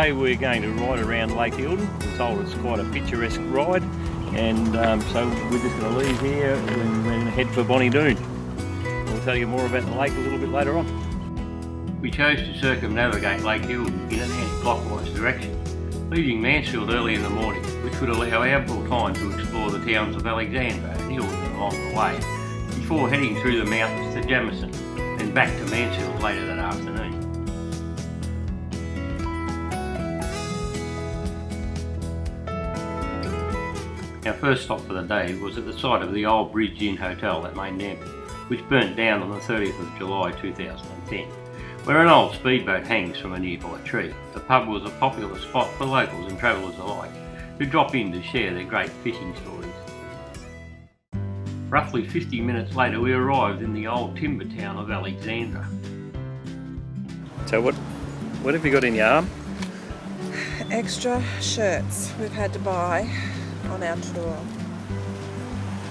Today we're going to ride around Lake Eildon. We're told it's quite a picturesque ride, and so we're just going to leave here and we're going to head for Bonnie Doon. We'll tell you more about the lake a little bit later on. We chose to circumnavigate Lake Eildon in an anti-clockwise direction, leaving Mansfield early in the morning, which would allow ample time to explore the towns of Alexandra and Eildon along the way, before heading through the mountains to Jamieson, then back to Mansfield later that afternoon. Our first stop for the day was at the site of the old Kevinginton Hotel at Eildon Dam, which burnt down on the 30th of July 2010. Where an old speedboat hangs from a nearby tree, the pub was a popular spot for locals and travellers alike, who drop in to share their great fishing stories. Roughly 50 minutes later we arrived in the old timber town of Alexandra. So what have you got in your arm? Extra shirts we've had to buy on our tour.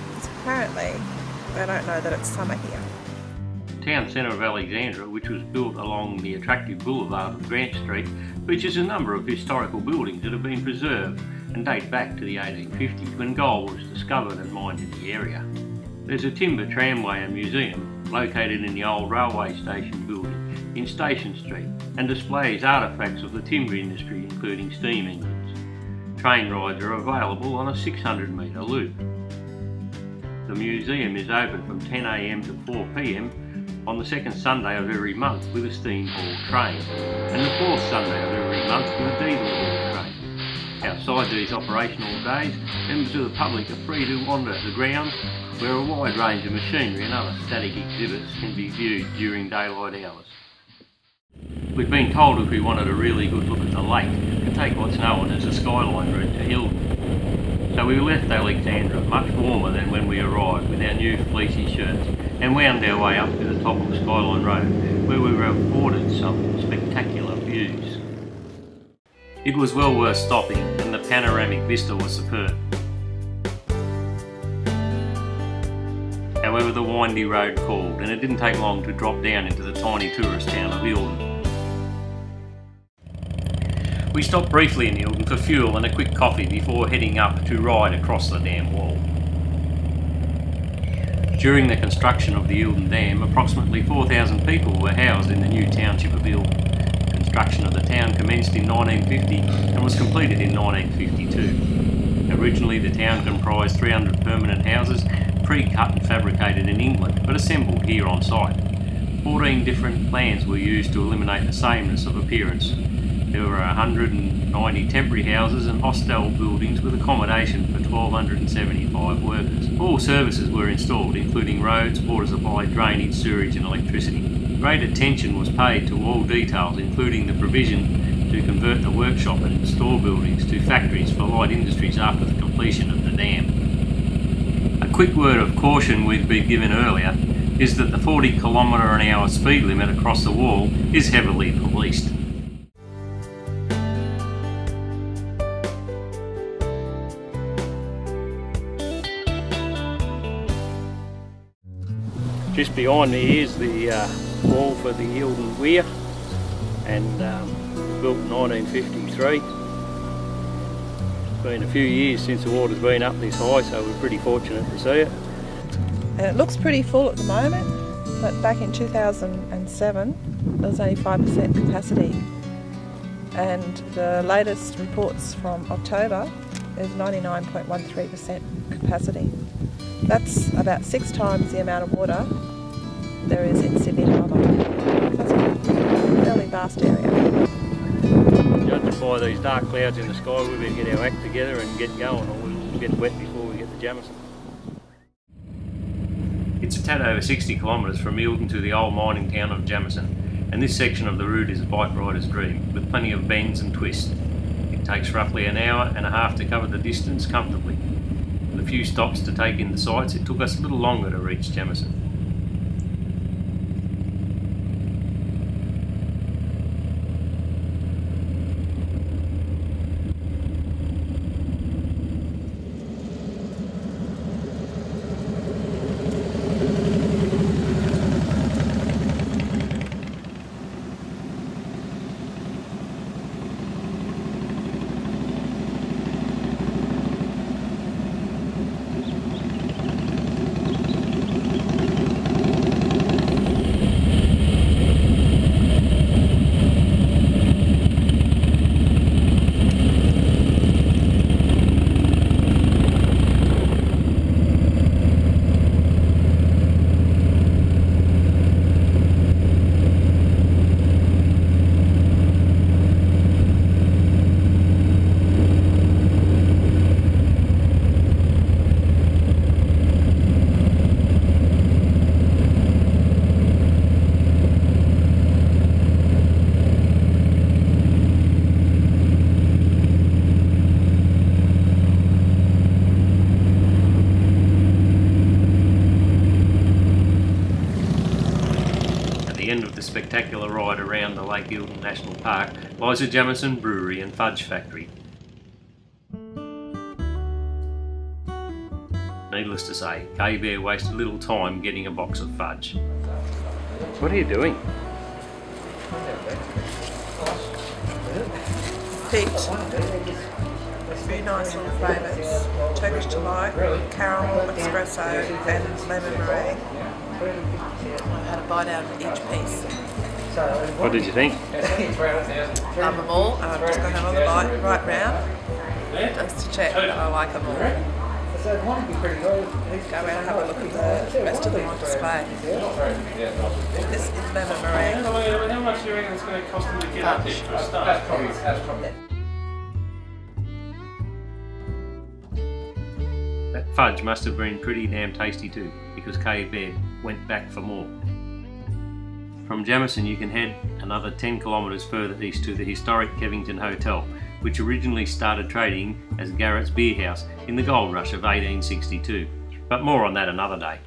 Because apparently they don't know that it's summer here. The town centre of Alexandra, which was built along the attractive boulevard of Grant Street, features a number of historical buildings that have been preserved and date back to the 1850s when gold was discovered and mined in the area. There's a timber tramway and museum located in the old railway station building in Station Street and displays artefacts of the timber industry, including steam engines. Train rides are available on a 600-metre loop. The museum is open from 10 AM to 4 PM on the second Sunday of every month with a steam haul train, and the fourth Sunday of every month with a diesel haul train. Outside these operational days, members of the public are free to wander the grounds, where a wide range of machinery and other static exhibits can be viewed during daylight hours. We've been told if we wanted a really good look at the lake, to take what's known as the Skyline route to Eildon. So we left Alexandra much warmer than when we arrived with our new fleecy shirts and wound our way up to the top of Skyline Road, where we were afforded some spectacular views. It was well worth stopping, and the panoramic vista was superb. However, the windy road called, and it didn't take long to drop down into the tiny tourist town of Eildon. We stopped briefly in Eildon for fuel and a quick coffee before heading up to ride across the dam wall. During the construction of the Eildon Dam, approximately 4,000 people were housed in the new township of Eildon. Construction of the town commenced in 1950 and was completed in 1952. Originally the town comprised 300 permanent houses, pre-cut and fabricated in England, but assembled here on site. 14 different plans were used to eliminate the sameness of appearance. There were 190 temporary houses and hostel buildings with accommodation for 1,275 workers. All services were installed, including roads, water supply, drainage, sewerage and electricity. Great attention was paid to all details, including the provision to convert the workshop and store buildings to factories for light industries after the completion of the dam. A quick word of caution we've been given earlier is that the 40 km/h speed limit across the wall is heavily policed. Just behind me is the wall for the Eildon Weir, and built in 1953. It's been a few years since the water's been up this high, so we're pretty fortunate to see it. And it looks pretty full at the moment, but back in 2007 there was only 5% capacity, and the latest reports from October is 99.13% capacity. That's about 6 times the amount of water there is in Sydney Harbour. That's a fairly vast area. Judging by these dark clouds in the sky, we better get our act together and get going, or we'll get wet before we get to Jamieson. It's a tad over 60 kilometres from Eildon to the old mining town of Jamieson, and this section of the route is a bike rider's dream, with plenty of bends and twists. It takes roughly an hour and a half to cover the distance comfortably. With a few stops to take in the sights, it took us a little longer to reach Jamieson. end of the spectacular ride around the Lake Eildon National Park lies the Jamieson Brewery and Fudge factory. Needless to say, K-Bear wasted little time getting a box of fudge. What are you doing? Peach. Very nice little flavours. Turkish delight, caramel, espresso and lemon meringue. I had a bite out of each piece. What did you think? Love them all, and I'm just going to have another bite right round just to check that I like them all. Go around and have a look at the rest of them on display. This is lemon meringue. How much do you reckon it's going to cost them to get up there for a start? That's probably. That fudge must have been pretty damn tasty too, because K-Bear went back for more. From Jamieson you can head another 10 kilometres further east to the historic Kevinginton Hotel, which originally started trading as Garrett's Beer House in the gold rush of 1862. But more on that another day.